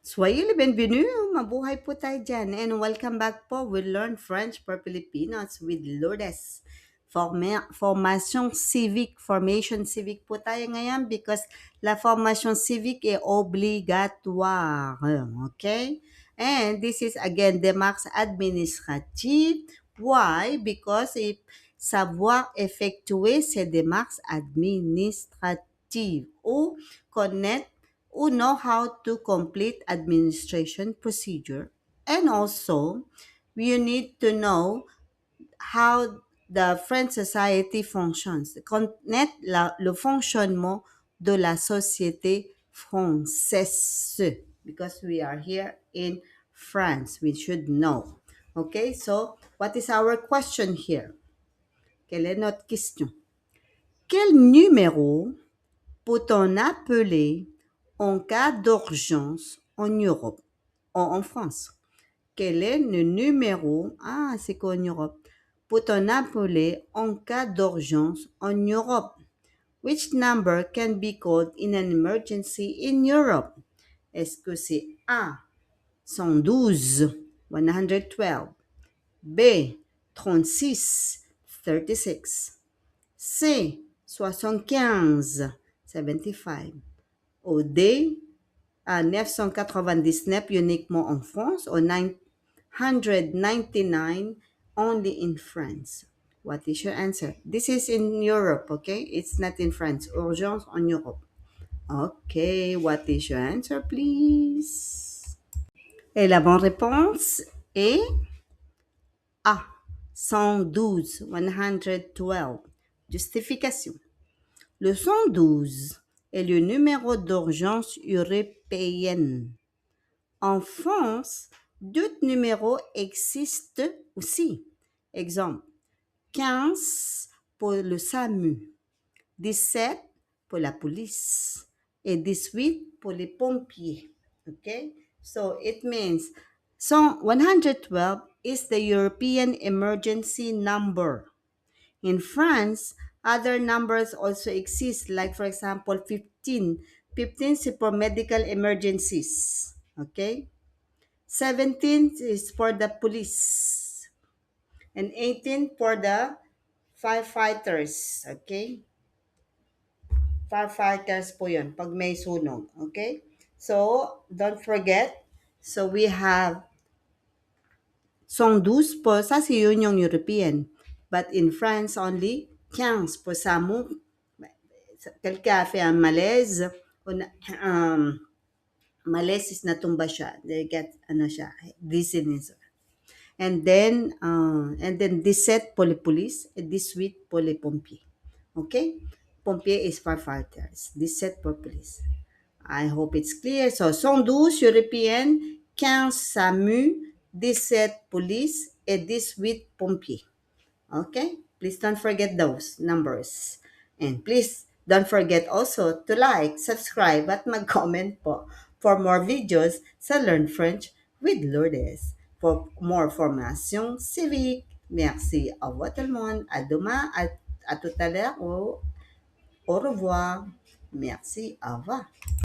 Soyez le bienvenu, mabuhay po tayo dyan. And welcome back po. We learn French for Filipinos with Lourdes. Formation civic po tayo ngayon because la formation civique est obligatoire. Okay? And this is again démarche administrative. Why? Because savoir effectuer ces démarches administratives ou connaître who know how to complete administration procedure. And also, you need to know how the French society functions. Connaître le fonctionnement de la société française. Because we are here in France, we should know. Okay, so what is our question here? Quelle est notre question? Quel numéro peut-on appeler en cas d'urgence en Europe ou en France? Quel est le numéro, c'est qu'en Europe, peut-on appeler en cas d'urgence en Europe? Which number can be called in an emergency in Europe? Est-ce que c'est A, 112, 112, B, 36, 36, C, 75, 75, ou D, à 999 uniquement en France, ou 999 only in France. What is your answer? This is in Europe, okay? It's not in France. Urgence en Europe. Okay, what is your answer, please? Et la bonne réponse est A. 112, 112. Justification. Le 112 est le numéro d'urgence européenne. En France, d'autres numéros existent aussi. Exemple, 15 pour le SAMU, 17 pour la police et 18 pour les pompiers. Okay? So it means 112 is the European emergency number. In France, other numbers also exist, like for example 15. 15 is for medical emergencies. Okay? 17 is for the police. And 18 for the firefighters. Okay? Firefighters po yun, pag may sunog. Okay? So, don't forget. So, we have 112 po, ça c'est yun yung European. But in France only, 15 po SAMU. Quelqu'un a fait un malaise, malaise is natumba siya. They get, dizziness. And then 17 pour les police et 18 pour les pompiers. Okay? Pompier is firefighters. 17 pour police. I hope it's clear. So, 112 European, 15 SAMU, 17 police et 18 pompiers. Okay? Please don't forget those numbers. And please don't forget also to like, subscribe, at mag-comment po for more videos sa Learn French with Lourdes. For more formation civique. Merci. Au revoir tout le monde. À demain. À tout à l'heure. Au revoir. Merci. Au revoir.